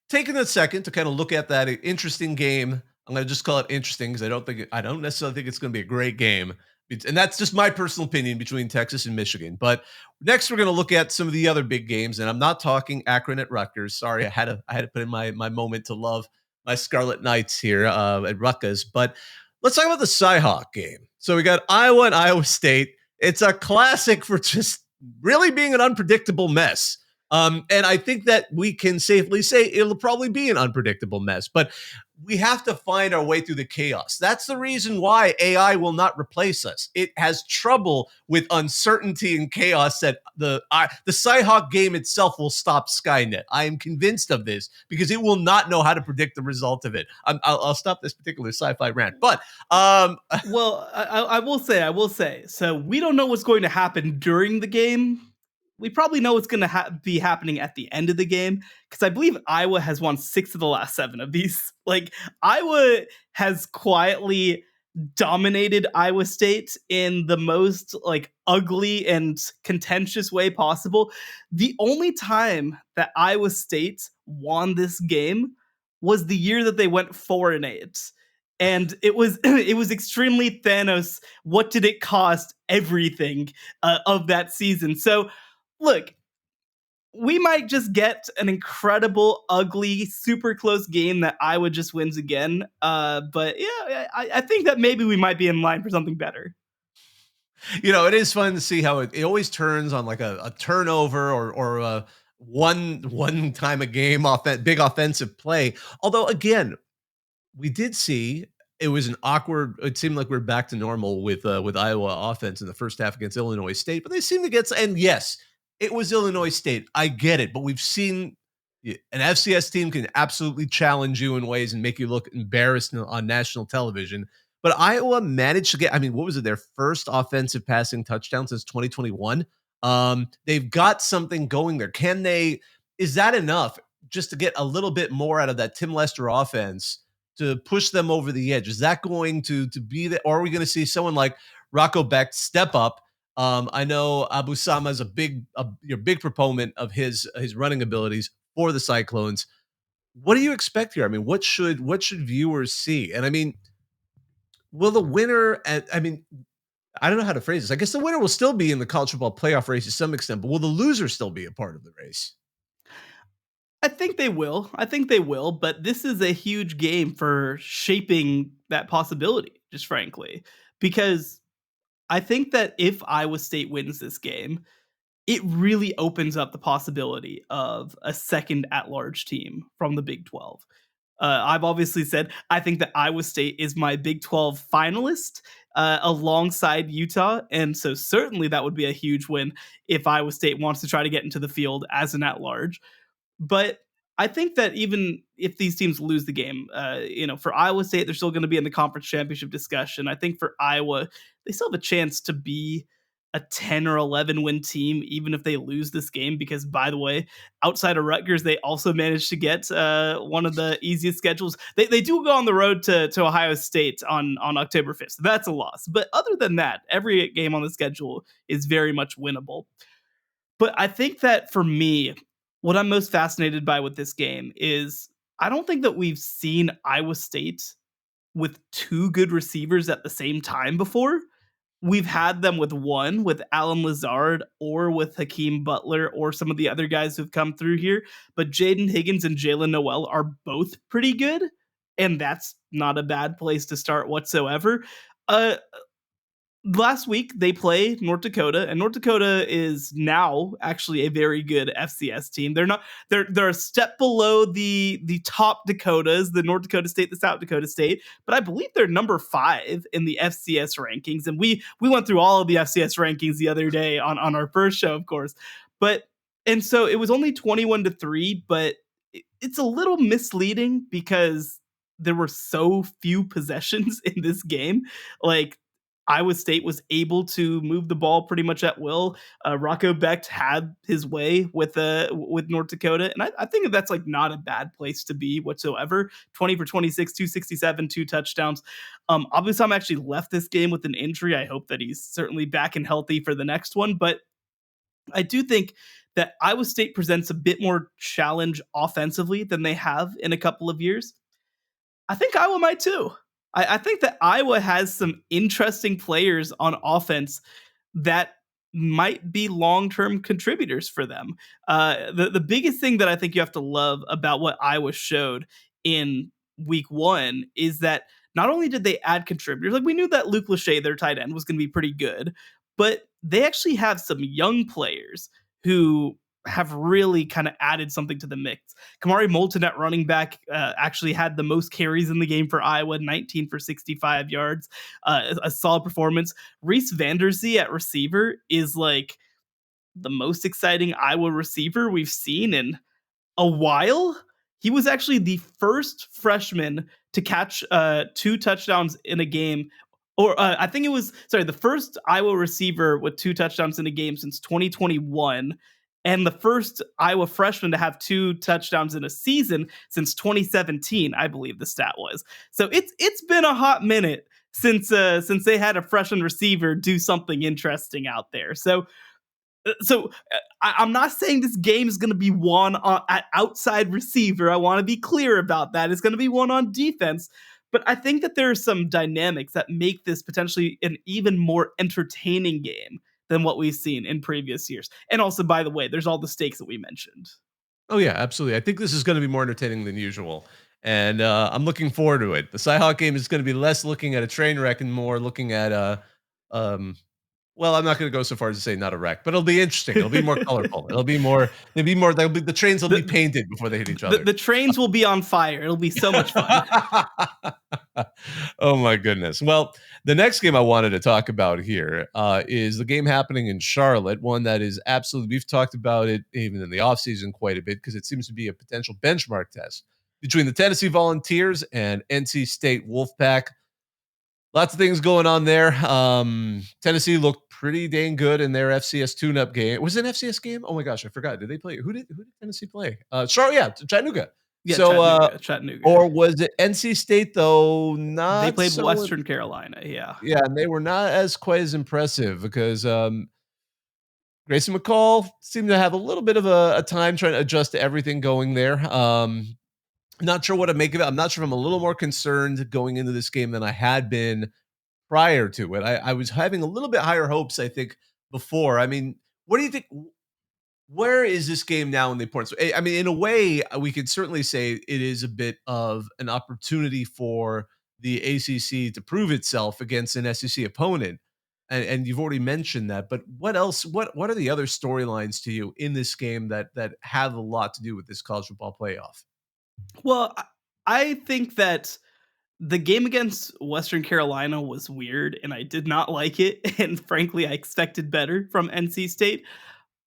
taken a second to kind of look at that interesting game. I'm going to just call it interesting because I don't necessarily think it's going to be a great game. And that's just my personal opinion between Texas and Michigan. But next, we're going to look at some of the other big games. And I'm not talking Akron at Rutgers. Sorry, I had to put in my moment to love my Scarlet Knights here at Rutgers. But let's talk about the Cy-Hawk game. So we got Iowa and Iowa State. It's a classic for just really being an unpredictable mess. And I think that we can safely say it'll probably be an unpredictable mess. But we have to find our way through the chaos. That's the reason why AI will not replace us. It has trouble with uncertainty and chaos that the Cy-Hawk game itself will stop Skynet. I am convinced of this because it will not know how to predict the result of it. I'll stop this particular sci-fi rant. But well, I will say. So we don't know what's going to happen during the game. We probably know what's going to be happening at the end of the game, because I believe Iowa has won 6 of the last 7 of these. Like, Iowa has quietly dominated Iowa State in the most, like, ugly and contentious way possible. The only time that Iowa State won this game was the year that they went 4-8. And it was it was extremely Thanos. What did it cost? Everything of that season. So, look, we might just get an incredible, ugly, super close game that Iowa just wins again. But yeah, I think that maybe we might be in line for something better. It is fun to see how it always turns on like a turnover or a one time a game off that big offensive play. Although again, we did see it was an awkward. It seemed like we're back to normal with Iowa offense in the first half against Illinois State, but they seem to get. And yes, it was Illinois State. I get it, but we've seen an FCS team can absolutely challenge you in ways and make you look embarrassed on national television. But Iowa managed to get. I mean, what was it? Their first offensive passing touchdown since 2021. They've got something going there. Can they? Is that enough just to get a little bit more out of that Tim Lester offense to push them over the edge? Is that going to be that, or are we going to see someone like Rocco Beck step up? I know Abu Sama is a big proponent of his running abilities for the Cyclones. What do you expect here? I mean, what should viewers see? And I mean, will the winner? I mean, I don't know how to phrase this. I guess the winner will still be in the college football playoff race to some extent, but will the loser still be a part of the race? I think they will. I think they will, but this is a huge game for shaping that possibility, just frankly, because I think that if Iowa State wins this game, it really opens up the possibility of a second at-large team from the Big 12. I've obviously said I think that Iowa State is my Big 12 finalist alongside Utah. And so certainly that would be a huge win if Iowa State wants to try to get into the field as an at-large. But I think that even if these teams lose the game, for Iowa State, they're still going to be in the conference championship discussion. I think for Iowa, they still have a chance to be a 10 or 11 win team, even if they lose this game, because by the way, outside of Rutgers, they also managed to get one of the easiest schedules. They do go on the road to Ohio State on October 5th. So that's a loss. But other than that, every game on the schedule is very much winnable. But I think that for me, what I'm most fascinated by with this game is I don't think that we've seen Iowa State with two good receivers at the same time before. We've had them with one, with Alan Lazard or with Hakeem Butler or some of the other guys who've come through here. But Jaden Higgins and Jalen Noel are both pretty good, and that's not a bad place to start whatsoever. Last week they play North Dakota, and North Dakota is now actually a very good FCS team. They're a step below the top Dakotas, the North Dakota State, the South Dakota State, but I believe they're number 5 in the FCS rankings. And we went through all of the FCS rankings the other day on our first show, of course. And so it was only 21-3, but it's a little misleading because there were so few possessions in this game. Like, Iowa State was able to move the ball pretty much at will. Rocco Becht had his way with North Dakota, and I think that's like not a bad place to be whatsoever. 20 for 26, 267, 2 touchdowns. Obviously, I'm actually left this game with an injury. I hope that he's certainly back and healthy for the next one, but I do think that Iowa State presents a bit more challenge offensively than they have in a couple of years. I think Iowa might too. I think that Iowa has some interesting players on offense that might be long-term contributors for them. The biggest thing that I think you have to love about what Iowa showed in week 1 is that not only did they add contributors, like we knew that Luke Lachey, their tight end, was going to be pretty good, but they actually have some young players who have really kind of added something to the mix. Kamari Moulton at running back actually had the most carries in the game for Iowa, 19 for 65 yards, a solid performance. Reese Vanderzee at receiver is like the most exciting Iowa receiver we've seen in a while. He was actually the first freshman to catch 2 touchdowns in a game. Or I think it was, the first Iowa receiver with 2 touchdowns in a game since 2021. And the first Iowa freshman to have 2 touchdowns in a season since 2017, I believe the stat was. So it's been a hot minute since they had a freshman receiver do something interesting out there. So I'm not saying this game is going to be won at outside receiver. I want to be clear about that. It's going to be won on defense. But I think that there are some dynamics that make this potentially an even more entertaining game than what we've seen in previous years. And also, by the way, there's all the stakes that we mentioned. Oh yeah, absolutely. I think this is going to be more entertaining than usual, and I'm looking forward to it. The Cyhawk game is going to be less looking at a train wreck and more looking at um, well, I'm not going to go so far as to say not a wreck, but it'll be interesting. It'll be more colorful. It'll be more. There'll be more. The trains will be The, painted before they hit each other. the trains will be on fire. It'll be so much fun. Oh my goodness. Well, the next game I wanted to talk about here is the game happening in Charlotte, one that is absolutely, we've talked about it even in the offseason quite a bit because it seems to be a potential benchmark test between the Tennessee Volunteers and NC State Wolfpack. Lots of things going on there. Tennessee looked pretty dang good in their FCS tune-up game. Was it an FCS game? Oh my gosh, I forgot. Did they play? Who did Tennessee play? Charlotte, yeah, Chattanooga. Yeah, So, Chattanooga. or was it NC State though? Not they played so, Western Carolina. Yeah, and they were not as quite as impressive because Grayson McCall seemed to have a little bit of a time trying to adjust to everything going there. Not sure what to make of it. I'm not sure if I'm a little more concerned going into this game than I had been prior to it. I was having a little bit higher hopes, I think, before. I mean, what do you think? Where is this game now in the importance? I mean, in a way, we could certainly say it is a bit of an opportunity for the ACC to prove itself against an SEC opponent. And you've already mentioned that, but what else? What are the other storylines to you in this game that have a lot to do with this college football playoff? Well, I think that the game against Western Carolina was weird, and I did not like it. And frankly, I expected better from NC State.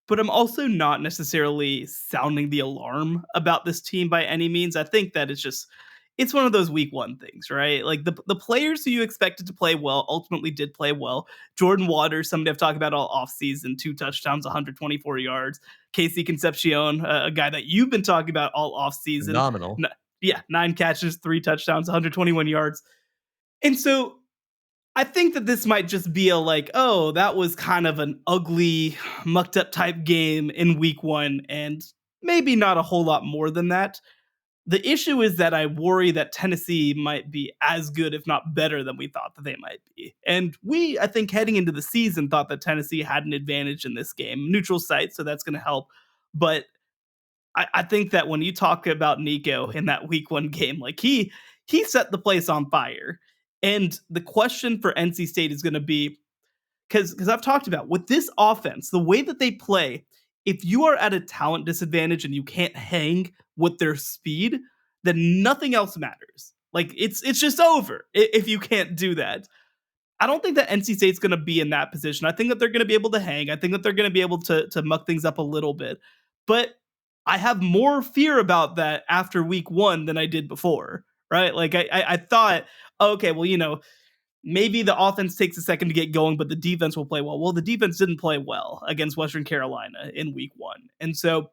But I'm also not necessarily sounding the alarm about this team by any means. I think that it's one of those week one things, right? Like the players who you expected to play well ultimately did play well. Jordan Waters, somebody I've talked about all offseason, 2 touchdowns, 124 yards. Casey Concepcion, a guy that you've been talking about all offseason. Phenomenal. Yeah, 9 catches, 3 touchdowns, 121 yards. And so I think that this might just be a like, oh, that was kind of an ugly, mucked up type game in week one, and maybe not a whole lot more than that. The issue is that I worry that Tennessee might be as good, if not better, than we thought that they might be. And we, I think, heading into the season, thought that Tennessee had an advantage in this game. Neutral site, so that's going to help. But I think that when you talk about Nico in that week one game, like he set the place on fire. And the question for NC State is going to be, because I've talked about with this offense, the way that they play, if you are at a talent disadvantage and you can't hang with their speed, then nothing else matters. Like it's just over if you can't do that. I don't think that NC State's going to be in that position. I think that they're going to be able to hang. I think that they're going to be able to muck things up a little bit. But I have more fear about that after week one than I did before, right? Like I thought, okay, well, maybe the offense takes a second to get going, but the defense will play well. Well, the defense didn't play well against Western Carolina in week one. And so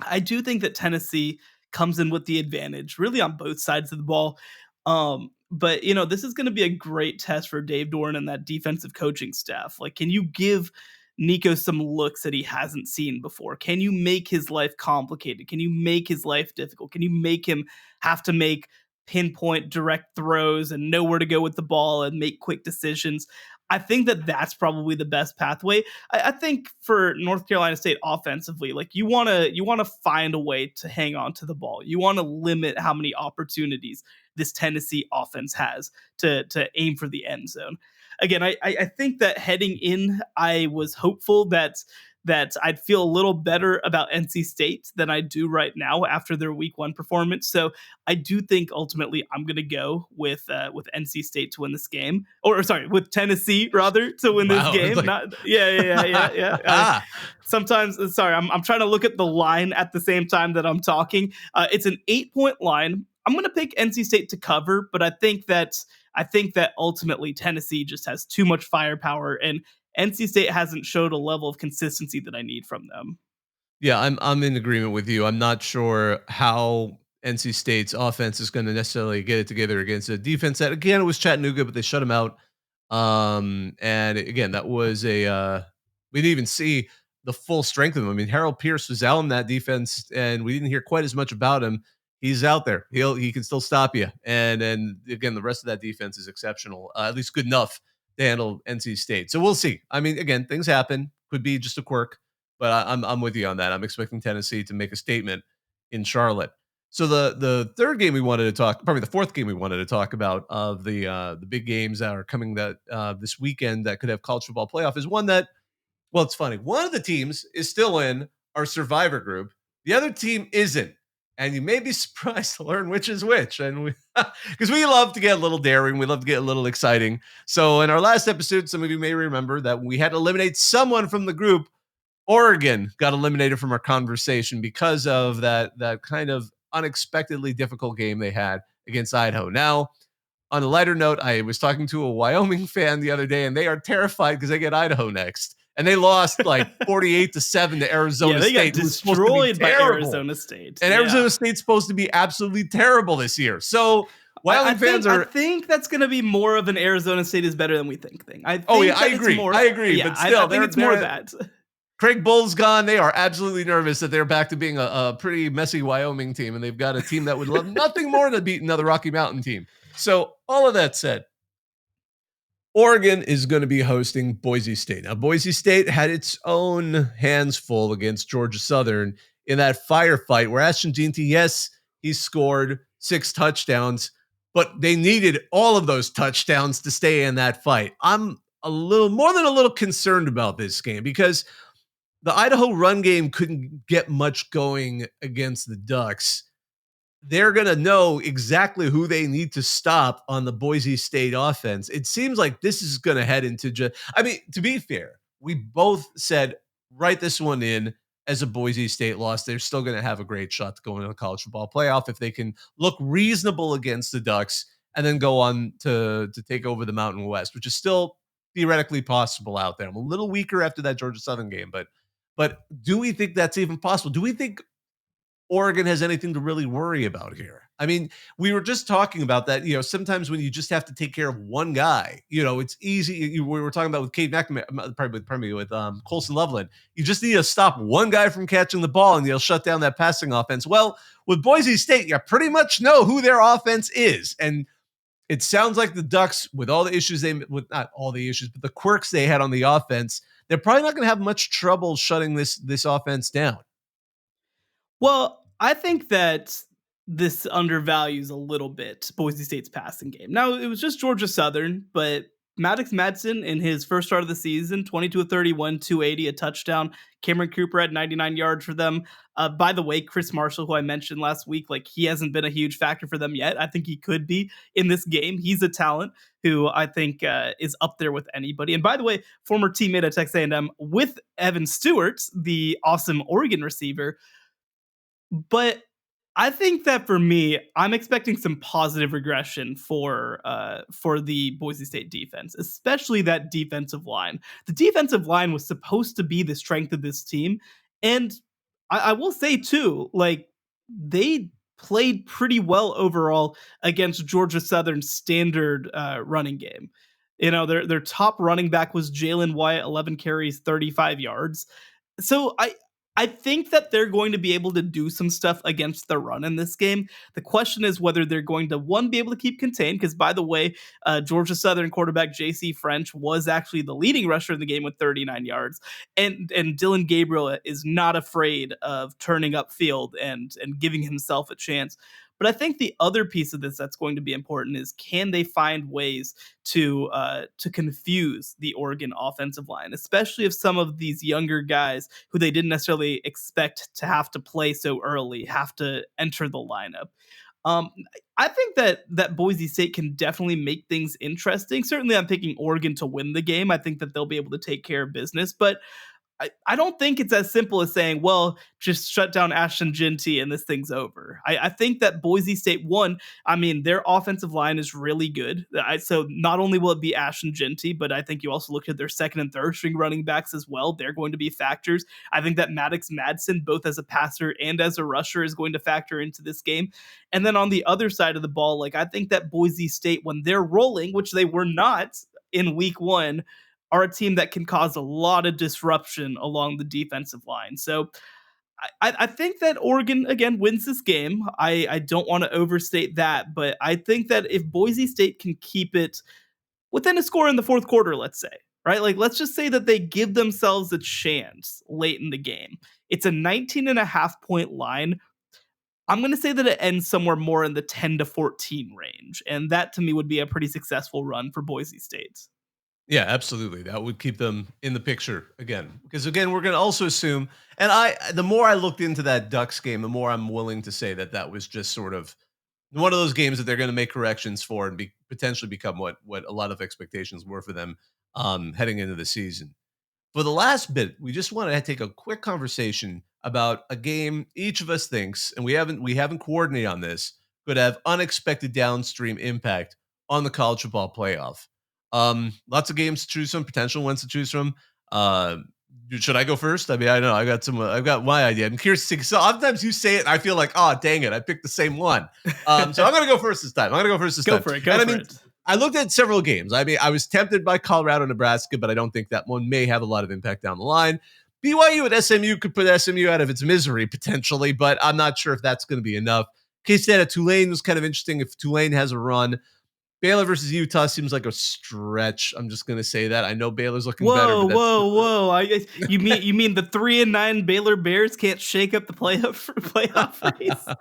I do think that Tennessee comes in with the advantage really on both sides of the ball. But this is going to be a great test for Dave Doran and that defensive coaching staff. Like, can you give Nico some looks that he hasn't seen before? Can you make his life complicated? Can you make his life difficult? Can you make him have to make pinpoint direct throws and know where to go with the ball and make quick decisions? I think that that's probably the best pathway. I think for North Carolina State offensively, like you want to find a way to hang on to the ball. You want to limit how many opportunities this Tennessee offense has to aim for the end zone. Again, I think that heading in, I was hopeful that I'd feel a little better about NC State than I do right now after their week one performance. So I do think ultimately I'm going to go with NC State to win this game, or sorry, with Tennessee rather to win this game. Like... Yeah. Sometimes, sorry, I'm trying to look at the line at the same time that I'm talking. It's an 8-point line. I'm going to pick NC State to cover, but I think that ultimately Tennessee just has too much firepower, and NC State hasn't showed a level of consistency that I need from them. Yeah, I'm in agreement with you. I'm not sure how NC State's offense is going to necessarily get it together against a defense that, again, it was Chattanooga, but they shut them out. And again, that was we didn't even see the full strength of them. I mean, Harold Pierce was out in that defense, and we didn't hear quite as much about him. he's out there. He can still stop you. And again, the rest of that defense is exceptional, at least good enough to handle NC State. So we'll see. I mean, again, things happen. Could be just a quirk, but I'm with you on that. I'm expecting Tennessee to make a statement in Charlotte. So the third game we wanted to talk, probably the fourth game we wanted to talk about of the big games that are coming this weekend that could have college football playoff is one that, well, it's funny. One of the teams is still in our survivor group. The other team isn't. And you may be surprised to learn which is which. And because we love to get a little daring, we love to get a little exciting. So in our last episode, some of you may remember that we had to eliminate someone from the group. Oregon got eliminated from our conversation because of that kind of unexpectedly difficult game they had against Idaho. Now, on a lighter note, I was talking to a Wyoming fan the other day, and they are terrified because they get Idaho next. And they lost like 48-7 to Arizona State. They got destroyed by Arizona State. And Arizona State's supposed to be absolutely terrible this year. So Wyoming fans are... I think that's going to be more of an Arizona State is better than we think thing. I agree. Yeah, but still, I think it's more that. Craig Bull's gone. They are absolutely nervous that they're back to being a pretty messy Wyoming team. And they've got a team that would love nothing more than beat another Rocky Mountain team. So all of that said, Oregon is going to be hosting Boise State. Now, Boise State had its own hands full against Georgia Southern in that firefight where Ashton Jeanty, yes, he scored 6 touchdowns, but they needed all of those touchdowns to stay in that fight. I'm a little more than a little concerned about this game because the Idaho run game couldn't get much going against the Ducks. They're going to know exactly who they need to stop on the Boise State offense. It seems like this is going to head into to be fair, we both said, write this one in as a Boise State loss. They're still going to have a great shot to go into the college football playoff if they can look reasonable against the Ducks and then go on to take over the Mountain West, which is still theoretically possible out there. I'm a little weaker after that Georgia Southern game, but do we think that's even possible? Do we think Oregon has anything to really worry about here? I mean, we were just talking about that. Sometimes when you just have to take care of one guy, it's easy. We were talking about with Kate McNamara, probably with Colson Loveland. You just need to stop one guy from catching the ball, and you'll shut down that passing offense. Well, with Boise State, you pretty much know who their offense is, and it sounds like the Ducks, with all the issues with not all the issues, but the quirks they had on the offense, they're probably not going to have much trouble shutting this offense down. Well, I think that this undervalues a little bit Boise State's passing game. Now, it was just Georgia Southern, but Maddox Madsen in his first start of the season, 22-31, 280, a touchdown. Cameron Cooper had 99 yards for them. By the way, Chris Marshall, who I mentioned last week, he hasn't been a huge factor for them yet. I think he could be in this game. He's a talent who I think is up there with anybody. And by the way, former teammate at Texas A&M with Evan Stewart, the awesome Oregon receiver. But I think that for me, I'm expecting some positive regression for the Boise State defense, especially that defensive line. The defensive line was supposed to be the strength of this team. And I will say, too, they played pretty well overall against Georgia Southern's standard running game. Their top running back was Jalen Wyatt, 11 carries, 35 yards. So I think that they're going to be able to do some stuff against the run in this game. The question is whether they're going to, one, be able to keep contained, because, by the way, Georgia Southern quarterback J.C. French was actually the leading rusher in the game with 39 yards. And Dylan Gabriel is not afraid of turning upfield and giving himself a chance. But I think the other piece of this that's going to be important is, can they find ways to confuse the Oregon offensive line, especially if some of these younger guys who they didn't necessarily expect to have to play so early have to enter the lineup. I think that Boise State can definitely make things interesting. Certainly, I'm picking Oregon to win the game. I think that they'll be able to take care of business, but I don't think it's as simple as saying, well, just shut down Ashton Jeanty and this thing's over. I think that Boise State, their offensive line is really good. So not only will it be Ashton Jeanty, but I think you also look at their second and third string running backs as well. They're going to be factors. I think that Maddox Madsen, both as a passer and as a rusher, is going to factor into this game. And then on the other side of the ball, I think that Boise State, when they're rolling, which they were not in week 1, are a team that can cause a lot of disruption along the defensive line. So I think that Oregon, again, wins this game. I don't want to overstate that, but I think that if Boise State can keep it within a score in the fourth quarter, let's say, right? Like, let's just say that they give themselves a chance late in the game. It's a 19.5 point line. I'm going to say that it ends somewhere more in the 10 to 14 range. And that to me would be a pretty successful run for Boise State. Yeah, absolutely. That would keep them in the picture again. Because again, we're going to also assume, and the more I looked into that Ducks game, the more I'm willing to say that that was just sort of one of those games that they're going to make corrections for and potentially become what a lot of expectations were for them heading into the season. For the last bit, we just want to take a quick conversation about a game each of us thinks, and we haven't coordinated on this, could have unexpected downstream impact on the college football playoff. Lots of games to choose from, potential ones to choose from. Uh, should I go first? I mean, I know I've got my idea. I'm curious to see. So sometimes you say it, and I feel like, oh, dang it, I picked the same one. So I'm going to go first this time. Go for it. Go for it. I looked at several games. I mean, I was tempted by Colorado, Nebraska, but I don't think that one may have a lot of impact down the line. BYU at SMU could put SMU out of its misery potentially, but I'm not sure if that's going to be enough. K-State at Tulane was kind of interesting if Tulane has a run. Baylor versus Utah seems like a stretch. I'm just going to say that. I know Baylor's looking better. Whoa! You mean the 3-9 Baylor Bears can't shake up the playoff race?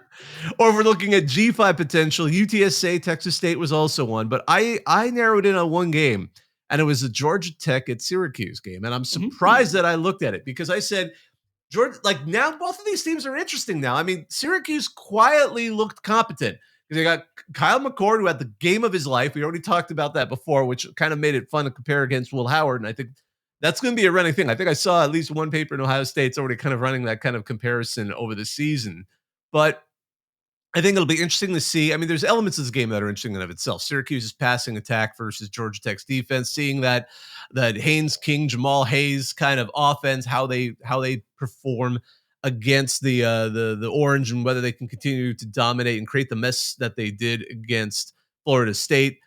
Or we're looking at G5 potential. UTSA, Texas State was also one, but I narrowed in on one game, and it was a Georgia Tech at Syracuse game, and I'm surprised that I looked at it because I said, Georgia, like now both of these teams are interesting now. I mean, Syracuse quietly looked competent. They got Kyle McCord, who had the game of his life. We already talked about that before, which kind of made it fun to compare against Will Howard. And I think that's going to be a running thing. I think I saw at least one paper in Ohio State's already kind of running that kind of comparison over the season. But I think it'll be interesting to see. I mean, there's elements of this game that are interesting in and of itself. Syracuse's passing attack versus Georgia Tech's defense, seeing that Haynes King, Jamal Hayes kind of offense, how they perform against the Orange and whether they can continue to dominate and create the mess that they did against Florida State.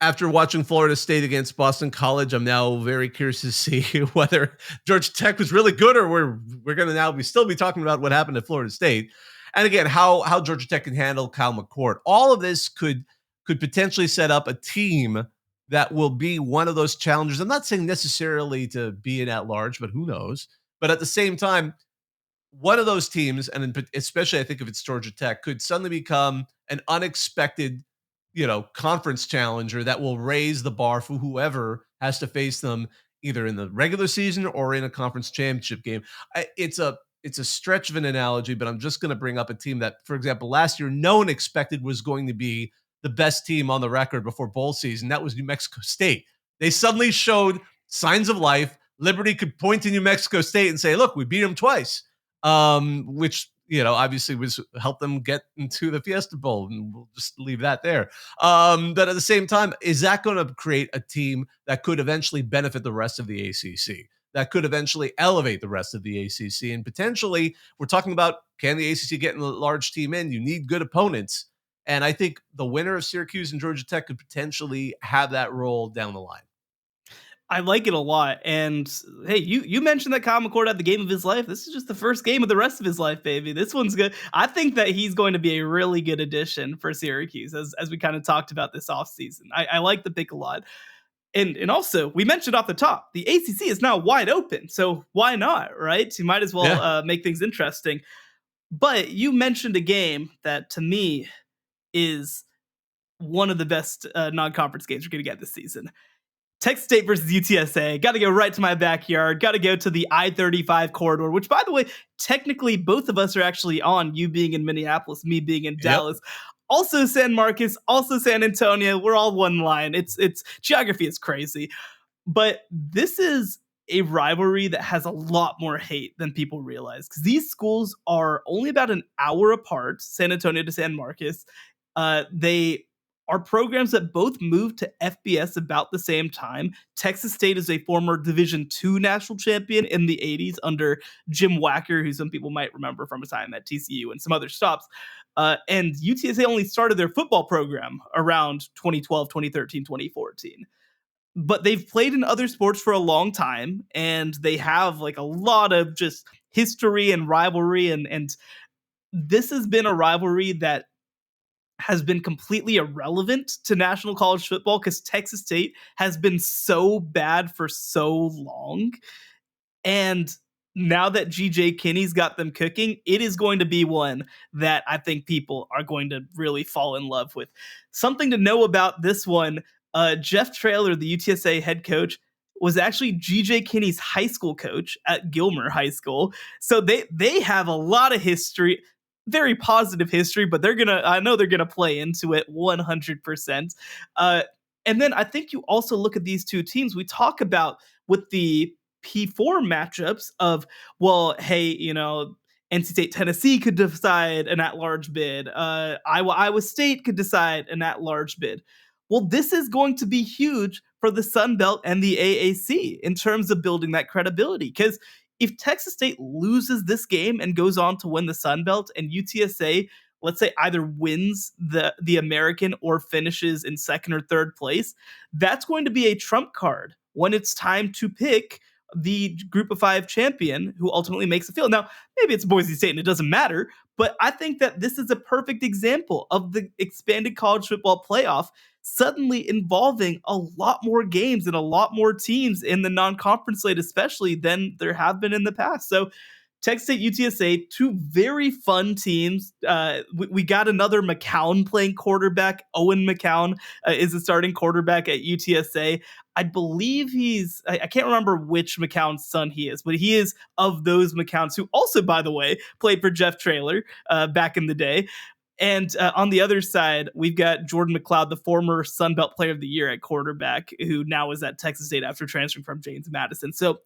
After watching Florida State against Boston College, I'm now very curious to see whether Georgia Tech was really good or we're going to now still be talking about what happened at Florida State. And again, how Georgia Tech can handle Kyle McCord. All of this could potentially set up a team that will be one of those challengers. I'm not saying necessarily to be an at-large, but who knows? But at the same time, one of those teams, and especially I think if it's Georgia Tech, could suddenly become an unexpected, conference challenger that will raise the bar for whoever has to face them either in the regular season or in a conference championship game. It's a stretch of an analogy, but I'm just going to bring up a team that, for example, last year, no one expected was going to be the best team on the record before bowl season. That was New Mexico State. They suddenly showed signs of life. Liberty could point to New Mexico State and say, look, we beat them twice. Which, obviously helped them get into the Fiesta Bowl, and we'll just leave that there. But at the same time, is that going to create a team that could eventually benefit the rest of the ACC, that could eventually elevate the rest of the ACC? And potentially, we're talking about, can the ACC get a large team in? You need good opponents. And I think the winner of Syracuse and Georgia Tech could potentially have that role down the line. I like it a lot. And hey, you mentioned that Kyle McCord had the game of his life. This is just the first game of the rest of his life, baby. This one's good. I think that he's going to be a really good addition for Syracuse, as we kind of talked about this offseason. I like the pick a lot. And also, we mentioned off the top, the ACC is now wide open. So why not, right? You might as well make things interesting. But you mentioned a game that, to me, is one of the best non-conference games we're going to get this season. Texas State versus UTSA. Got to go right to my backyard. Got to go to the I-35 corridor, which, by the way, technically both of us are actually on, you being in Minneapolis, me being in Dallas. Also San Marcos, also San Antonio. We're all one line. It's geography is crazy. But this is a rivalry that has a lot more hate than people realize, because these schools are only about an hour apart, San Antonio to San Marcos. They are programs that both moved to FBS about the same time. Texas State is a former Division II national champion in the 80s under Jim Wacker, who some people might remember from his time at TCU and some other stops. And UTSA only started their football program around 2012, 2013, 2014. But they've played in other sports for a long time, and they have like a lot of just history and rivalry, and this has been a rivalry that has been completely irrelevant to national college football because Texas State has been so bad for so long. And now that GJ Kinney's got them cooking, it is going to be one that I think people are going to really fall in love with. Something to know about this one, Jeff Traylor, the UTSA head coach, was actually GJ Kinney's high school coach at Gilmer High School. So they have a lot of history, very positive history, but I know they're gonna play into it 100%. And then I think you also look at these two teams. We talk about with the P4 matchups of, well, hey, NC State, Tennessee could decide an at-large bid. Iowa State could decide an at-large bid. Well, this is going to be huge for the Sun Belt and the AAC in terms of building that credibility. Because if Texas State loses this game and goes on to win the Sun Belt, and UTSA, let's say, either wins the American or finishes in second or third place, that's going to be a trump card when it's time to pick the Group of Five champion who ultimately makes the field. Now, maybe it's Boise State and it doesn't matter, but I think that this is a perfect example of the expanded college football playoff suddenly involving a lot more games and a lot more teams in the non-conference slate, especially than there have been in the past. So Texas State, UTSA, two very fun teams. We got another McCown playing quarterback. Owen McCown is the starting quarterback at UTSA. I believe I can't remember which McCown's son he is, but he is of those McCowns who also, by the way, played for Jeff Traylor back in the day. And on the other side, we've got Jordan McLeod, the former Sun Belt Player of the Year at quarterback, who now is at Texas State after transferring from James Madison. So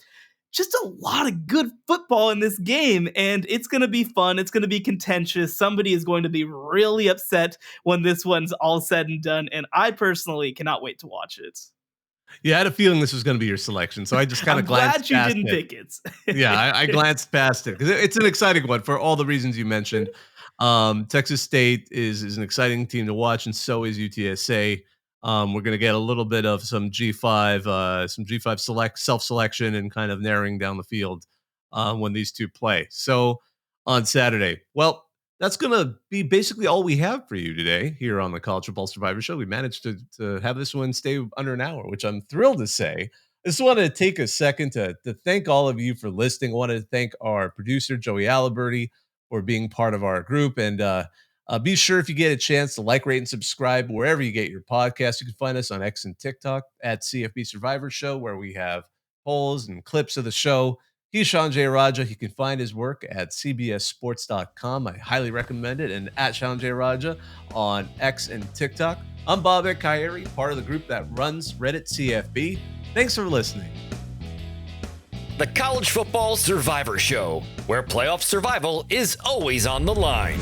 just a lot of good football in this game, and it's going to be fun. It's going to be contentious. Somebody is going to be really upset when this one's all said and done, and I personally cannot wait to watch it. Yeah, I had a feeling this was going to be your selection, so I just kind of glanced past it. I'm glad you didn't pick it. Yeah, I glanced past it because it's an exciting one for all the reasons you mentioned. Texas State is an exciting team to watch, and so is UTSA. We're going to get a little bit of some G5 self-selection and kind of narrowing down the field when these two play. So on Saturday, well, that's going to be basically all we have for you today here on the College Football Survivor Show. We managed to have this one stay under an hour, which I'm thrilled to say. I just wanted to take a second to thank all of you for listening. I wanted to thank our producer, Joey Aliberti, for being part of our group. And be sure, if you get a chance, to like, rate, and subscribe wherever you get your podcast. You can find us on X and TikTok at CFP Survivor Show, where we have polls and clips of the show. He's Shehan J. Raja. You can find his work at cbssports.com. I highly recommend it. And at Shehan J. Raja on X and TikTok. I'm Bobak Kyrie, part of the group that runs Reddit CFB. Thanks for listening. The College Football Survivor Show, where playoff survival is always on the line.